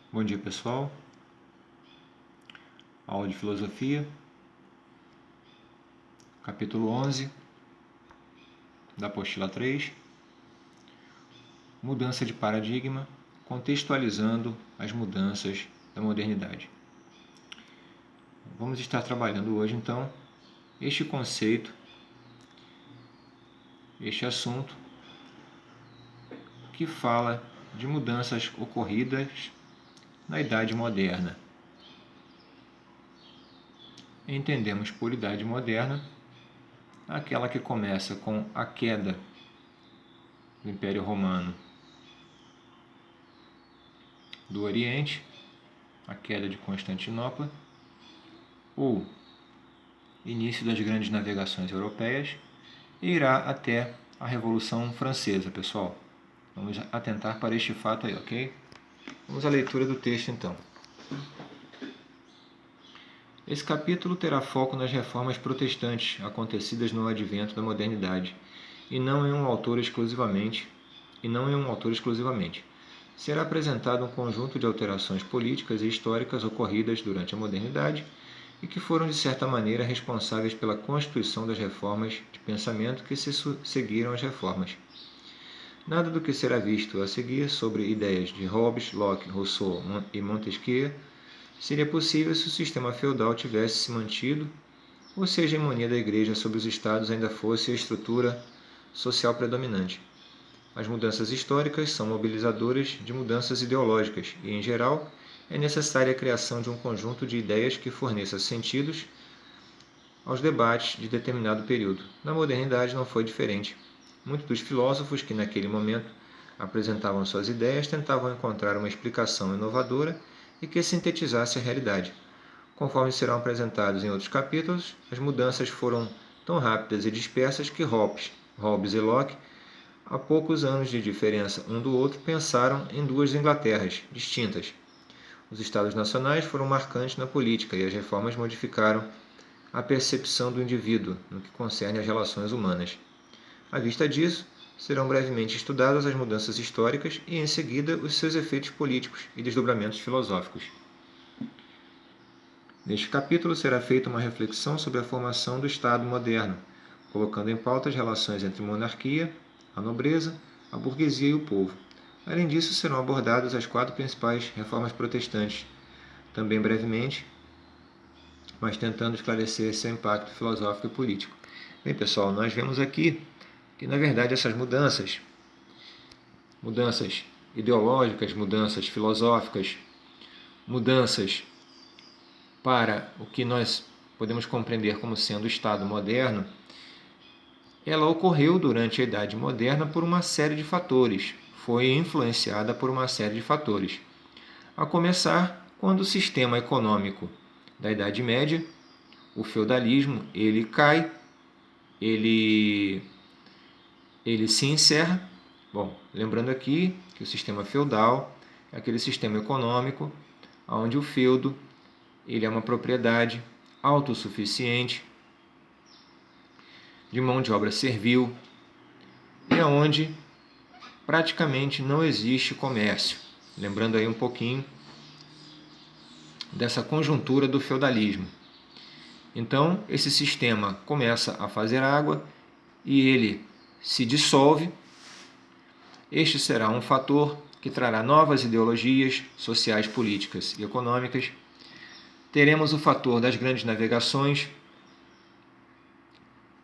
Bom dia, pessoal. Aula de Filosofia, capítulo 11 da apostila 3, mudança de paradigma, contextualizando as mudanças da modernidade. Vamos estar trabalhando hoje, então, este conceito, este assunto, que fala de mudanças ocorridas na Idade Moderna. Entendemos por Idade Moderna aquela que começa com a queda do Império Romano do Oriente, a queda de Constantinopla, ou início das grandes navegações europeias, e irá até a Revolução Francesa, pessoal. Vamos atentar para este fato aí, ok? Vamos à leitura do texto, então. Esse capítulo terá foco nas reformas protestantes acontecidas no advento da modernidade, e não em um autor exclusivamente. Será apresentado um conjunto de alterações políticas e históricas ocorridas durante a modernidade e que foram, de certa maneira, responsáveis pela constituição das reformas de pensamento que se seguiram às reformas. Nada do que será visto a seguir sobre ideias de Hobbes, Locke, Rousseau e Montesquieu seria possível se o sistema feudal tivesse se mantido ou se a hegemonia da Igreja sobre os Estados ainda fosse a estrutura social predominante. As mudanças históricas são mobilizadoras de mudanças ideológicas e, em geral, é necessária a criação de um conjunto de ideias que forneça sentidos aos debates de determinado período. Na modernidade não foi diferente. Muitos dos filósofos que naquele momento apresentavam suas ideias tentavam encontrar uma explicação inovadora e que sintetizasse a realidade. Conforme serão apresentados em outros capítulos, as mudanças foram tão rápidas e dispersas que Hobbes e Locke, a poucos anos de diferença um do outro, pensaram em duas Inglaterras distintas. Os Estados nacionais foram marcantes na política e as reformas modificaram a percepção do indivíduo no que concerne às relações humanas. À vista disso, serão brevemente estudadas as mudanças históricas e, em seguida, os seus efeitos políticos e desdobramentos filosóficos. Neste capítulo será feita uma reflexão sobre a formação do Estado moderno, colocando em pauta as relações entre monarquia, a nobreza, a burguesia e o povo. Além disso, serão abordadas as 4 principais reformas protestantes, também brevemente, mas tentando esclarecer seu impacto filosófico e político. Bem, pessoal, nós vemos aqui que, na verdade, essas mudanças ideológicas, mudanças filosóficas, mudanças para o que nós podemos compreender como sendo o Estado moderno, ela ocorreu durante a Idade Moderna por uma série de fatores, foi influenciada por uma série de fatores. A começar quando o sistema econômico da Idade Média, o feudalismo, ele cai, ele se encerra. Bom, lembrando aqui que o sistema feudal é aquele sistema econômico onde o feudo ele é uma propriedade autossuficiente, de mão de obra servil, e onde praticamente não existe comércio. Lembrando aí um pouquinho dessa conjuntura do feudalismo. Então, esse sistema começa a fazer água e ele se dissolve. Este será um fator que trará novas ideologias sociais, políticas e econômicas. Teremos o fator das grandes navegações,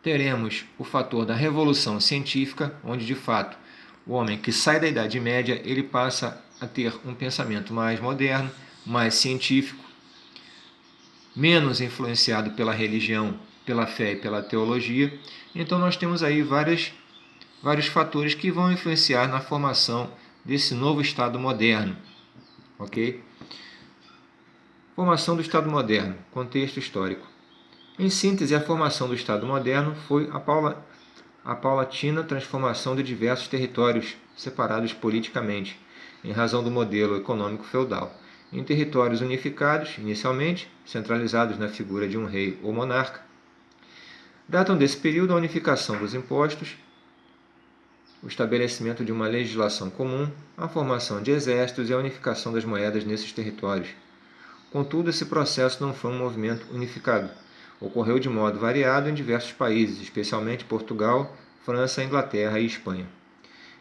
teremos o fator da revolução científica, onde de fato o homem que sai da Idade Média ele passa a ter um pensamento mais moderno, mais científico, menos influenciado pela religião, pela fé e pela teologia. Então nós temos aí vários fatores que vão influenciar na formação desse novo Estado moderno. Ok? Formação do Estado moderno, contexto histórico. Em síntese, a formação do Estado moderno foi a paulatina transformação de diversos territórios separados politicamente, em razão do modelo econômico feudal, em territórios unificados, inicialmente, centralizados na figura de um rei ou monarca. Datam desse período a unificação dos impostos, o estabelecimento de uma legislação comum, a formação de exércitos e a unificação das moedas nesses territórios. Contudo, esse processo não foi um movimento unificado. Ocorreu de modo variado em diversos países, especialmente Portugal, França, Inglaterra e Espanha.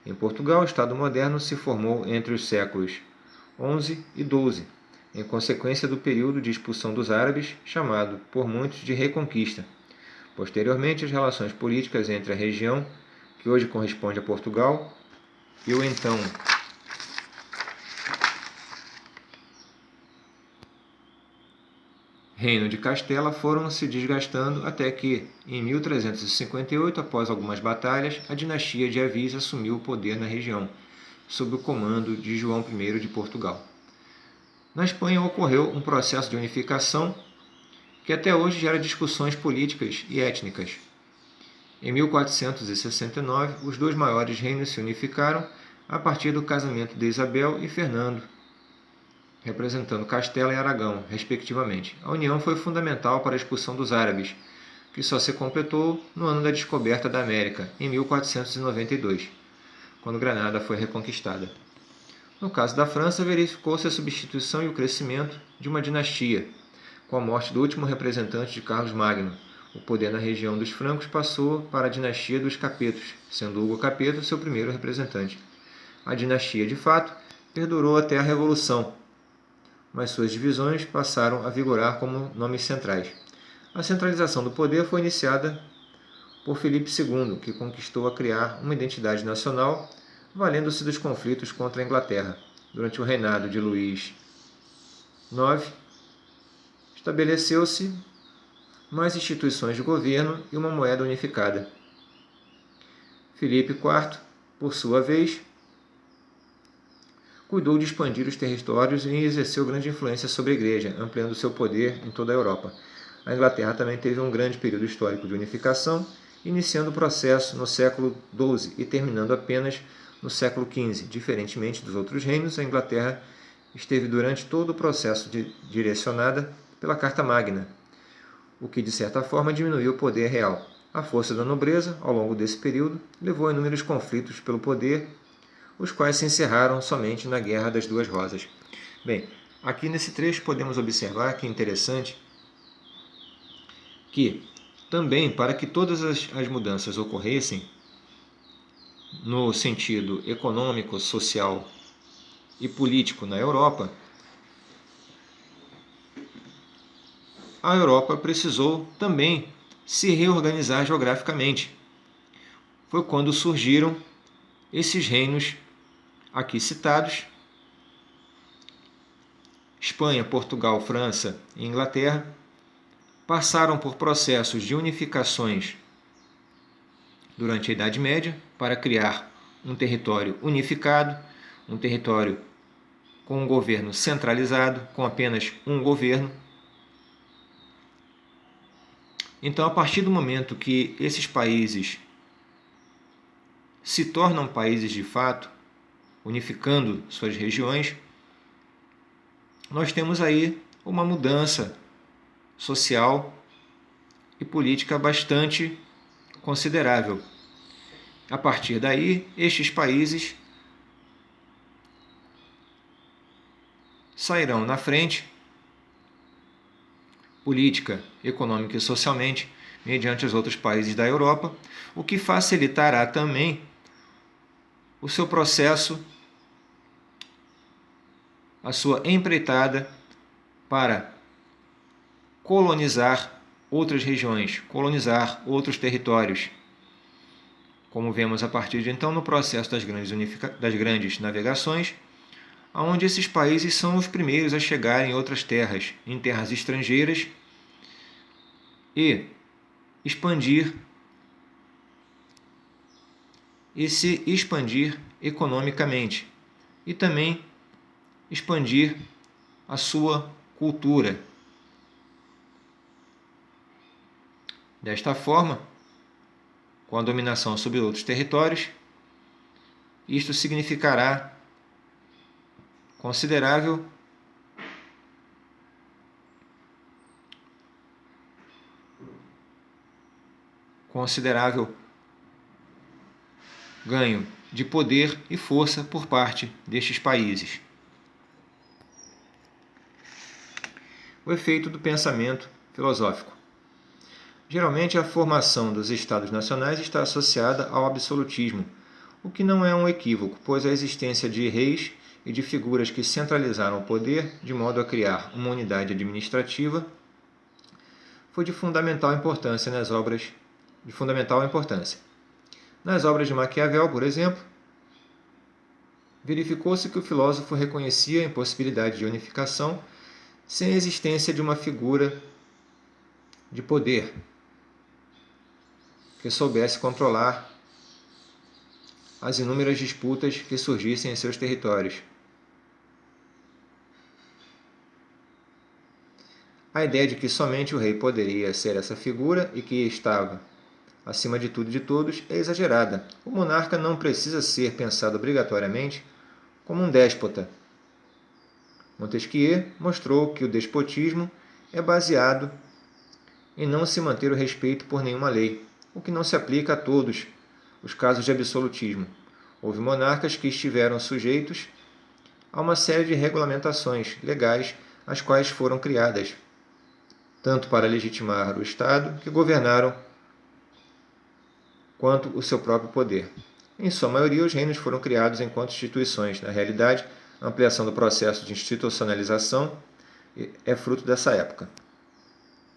Em Portugal, o Estado moderno se formou entre os séculos XI e XII, em consequência do período de expulsão dos árabes, chamado por muitos de Reconquista. Posteriormente, as relações políticas entre a região, que hoje corresponde a Portugal, e o então Reino de Castela foram se desgastando até que, em 1358, após algumas batalhas, a dinastia de Avis assumiu o poder na região, sob o comando de João I de Portugal. Na Espanha ocorreu um processo de unificação que até hoje gera discussões políticas e étnicas. Em 1469, os dois maiores reinos se unificaram a partir do casamento de Isabel e Fernando, representando Castela e Aragão, respectivamente. A união foi fundamental para a expulsão dos árabes, que só se completou no ano da descoberta da América, em 1492, quando Granada foi reconquistada. No caso da França, verificou-se a substituição e o crescimento de uma dinastia. Com a morte do último representante de Carlos Magno, o poder na região dos francos passou para a dinastia dos Capetos, sendo Hugo Capeto seu primeiro representante. A dinastia, de fato, perdurou até a Revolução, mas suas divisões passaram a vigorar como nomes centrais. A centralização do poder foi iniciada por Filipe II, que conquistou a criar uma identidade nacional, valendo-se dos conflitos contra a Inglaterra. Durante o reinado de Luís IX, estabeleceu-se mais instituições de governo e uma moeda unificada. Filipe IV, por sua vez, cuidou de expandir os territórios e exerceu grande influência sobre a Igreja, ampliando seu poder em toda a Europa. A Inglaterra também teve um grande período histórico de unificação, iniciando o processo no século XII e terminando apenas no século XV. Diferentemente dos outros reinos, a Inglaterra esteve durante todo o processo direcionada pela Carta Magna, o que de certa forma diminuiu o poder real. A força da nobreza, ao longo desse período, levou a inúmeros conflitos pelo poder, os quais se encerraram somente na Guerra das Duas Rosas. Bem, aqui nesse trecho podemos observar que é interessante que também para que todas as mudanças ocorressem no sentido econômico, social e político na Europa, a Europa precisou também se reorganizar geograficamente. Foi quando surgiram esses reinos aqui citados, Espanha, Portugal, França e Inglaterra, passaram por processos de unificações durante a Idade Média para criar um território unificado, um território com um governo centralizado, com apenas um governo. Então, a partir do momento que esses países se tornam países de fato, unificando suas regiões, nós temos aí uma mudança social e política bastante considerável. A partir daí, estes países sairão na frente, política, econômica e socialmente, mediante os outros países da Europa, o que facilitará também o seu processo, a sua empreitada para colonizar outras regiões, colonizar outros territórios. Como vemos a partir de então no processo das grandes navegações, onde esses países são os primeiros a chegar em outras terras, em terras estrangeiras, e expandir e se expandir economicamente, e também expandir a sua cultura. Desta forma, com a dominação sobre outros territórios, isto significará considerável ganho de poder e força por parte destes países. O efeito do pensamento filosófico. Geralmente, a formação dos Estados nacionais está associada ao absolutismo, o que não é um equívoco, pois a existência de reis e de figuras que centralizaram o poder de modo a criar uma unidade administrativa foi de fundamental importância. Nas obras de Maquiavel, por exemplo, verificou-se que o filósofo reconhecia a impossibilidade de unificação sem a existência de uma figura de poder que soubesse controlar as inúmeras disputas que surgissem em seus territórios. A ideia de que somente o rei poderia ser essa figura e que estava acima de tudo e de todos é exagerada. O monarca não precisa ser pensado obrigatoriamente como um déspota. Montesquieu mostrou que o despotismo é baseado em não se manter o respeito por nenhuma lei, o que não se aplica a todos os casos de absolutismo. Houve monarcas que estiveram sujeitos a uma série de regulamentações legais, as quais foram criadas, tanto para legitimar o Estado que governaram, quanto o seu próprio poder. Em sua maioria, os reinos foram criados enquanto instituições. Na realidade, a ampliação do processo de institucionalização é fruto dessa época.